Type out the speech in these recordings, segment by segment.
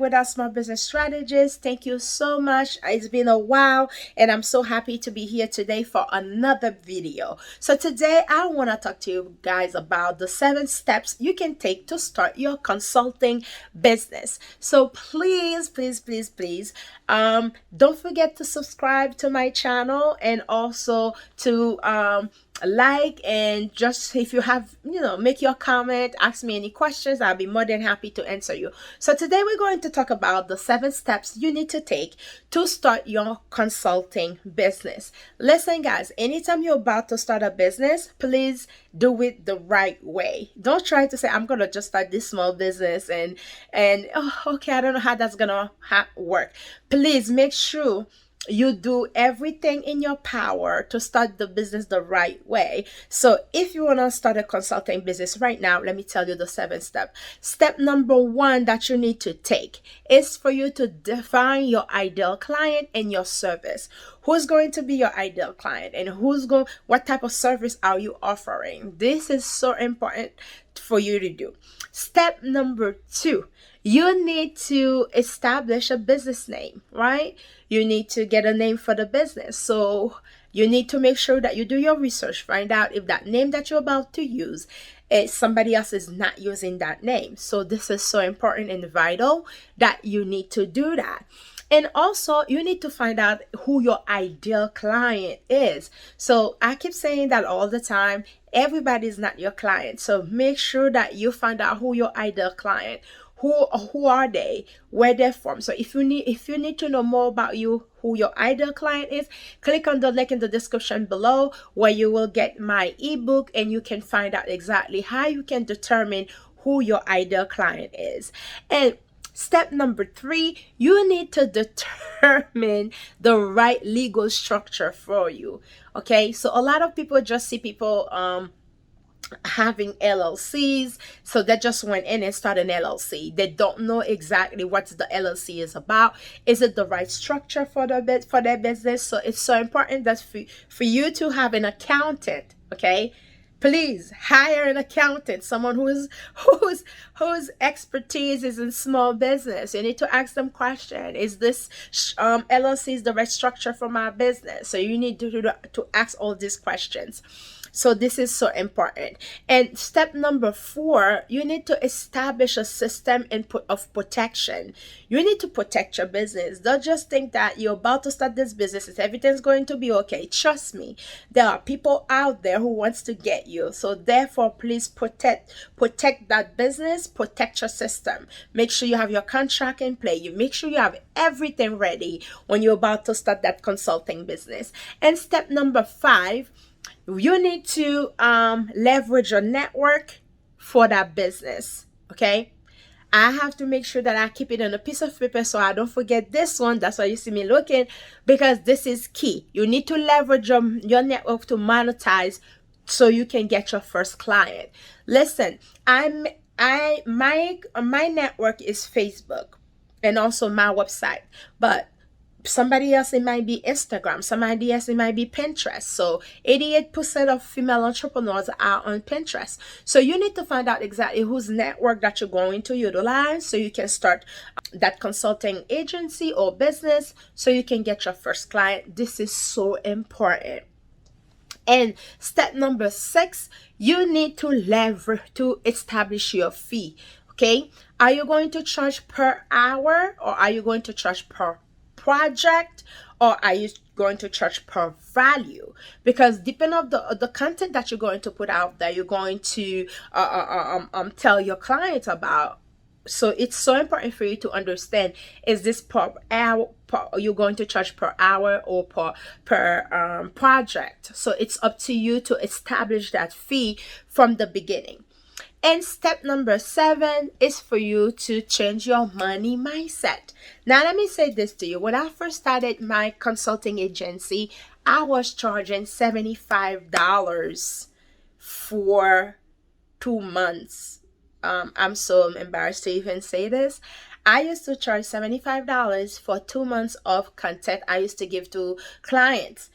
Lagredelle, small business strategist. Thank you so much. It's been a while, and I'm so happy to be here today for another video. So today I want to talk to you guys about the 7 steps you can take to start your consulting business. So please, don't forget to subscribe to my channel, and also to like, and just if you have, make your comment, ask me any questions. I'll be more than happy to answer you. So today we're going to talk about the 7 steps you need to take to start your consulting business. Listen guys, anytime you're about to start a business, please do it the right way. Don't try to say, I'm gonna just start this small business and oh, okay, I don't know how that's gonna work. Please make sure you do everything in your power to start the business the right way. So if you want to start a consulting business right now, let me tell you the 7 steps. Step number 1 that you need to take is for you to define your ideal client and your service. Who's going to be your ideal client, and what type of service are you offering? This is so important for you to do. Step number 2, you need to establish a business name, right? You need to get a name for the business. So you need to make sure that you do your research, find out if that name that you're about to use, somebody else is not using that name. So this is so important and vital that you need to do that. And also, you need to find out who your ideal client is. So I keep saying that all the time. Everybody is not your client. So make sure that you find out who your ideal client. Who are they? Where they're from? So if you need to know more about who your ideal client is, click on the link in the description below, where you will get my ebook, and you can find out exactly how you can determine who your ideal client is. And step number 3, you need to determine the right legal structure for you. Okay, so a lot of people just see people having LLCs, so they just went in and started an LLC. They don't know exactly what the LLC is about. Is it the right structure for their business? So it's so important that for you to have an accountant. Okay, please hire an accountant, someone whose expertise is in small business. You need to ask them question. Is this LLC is the right structure for my business? So you need to ask all these questions. So this is so important. And step number 4, you need to establish a system of protection. You need to protect your business. Don't just think that you're about to start this business and everything's going to be okay. Trust me, there are people out there who wants to get you. So therefore, please protect that business, protect your system. Make sure you have your contract in play. You make sure you have everything ready when you're about to start that consulting business. And step number 5, you need to leverage your network for that business. Okay, I have to make sure that I keep it on a piece of paper so I don't forget this one. That's why you see me looking, because this is key. You need to leverage your network to monetize so you can get your first client. Listen, my network is Facebook and also my website, but somebody else, it might be Instagram. Somebody else, it might be Pinterest. So 88% of female entrepreneurs are on Pinterest. So you need to find out exactly whose network that you're going to utilize so you can start that consulting agency or business so you can get your first client. This is so important. And step number 6, you need to establish your fee. Okay, are you going to charge per hour, or are you going to charge per project, or are you going to charge per value? Because depending on the content that you're going to put out there, you're going to tell your clients about. So it's so important for you to understand, is this per hour, you're going to charge per hour or per project? So it's up to you to establish that fee from the beginning. And step number 7 is for you to change your money mindset. Now, let me say this to you. When I first started my consulting agency, I was charging $75 for 2 months. I'm so embarrassed to even say this. I used to charge $75 for 2 months of content I used to give to clients.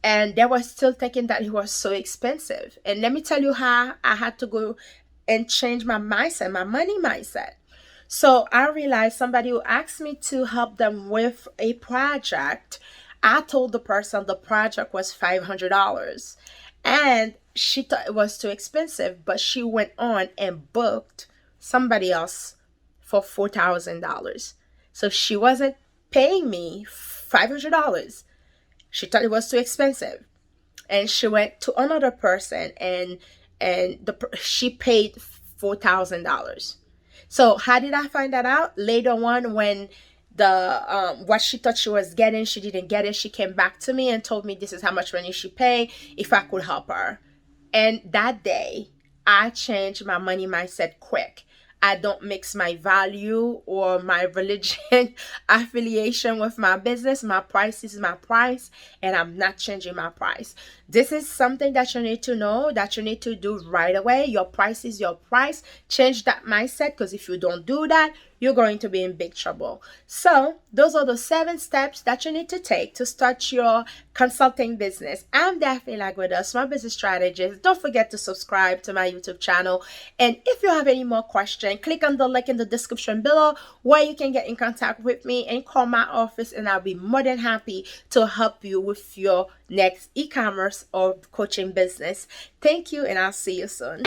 And they were still thinking that it was so expensive. And let me tell you how I had to go and change my mindset, my money mindset. So I realized somebody who asked me to help them with a project. I told the person the project was $500, and she thought it was too expensive, but she went on and booked somebody else for $4,000. So she wasn't paying me $500. She thought it was too expensive, and she went to another person, and she paid $4,000. So how did I find that out? Later on, when the what she thought she was getting, she didn't get it. She came back to me and told me this is how much money she paid if I could help her. And that day, I changed my money mindset quick. I don't mix my value or my religion affiliation with my business. My price is my price, and I'm not changing my price. This is something that you need to know, that you need to do right away. Your price is your price. Change that mindset, because if you don't do that, you're going to be in big trouble. So those are the 7 steps that you need to take to start your consulting business. I'm Daphnee Lagredelle, small business strategist. Don't forget to subscribe to my YouTube channel. And if you have any more questions, click on the link in the description below where you can get in contact with me and call my office, and I'll be more than happy to help you with your next e-commerce or coaching business. Thank you, and I'll see you soon.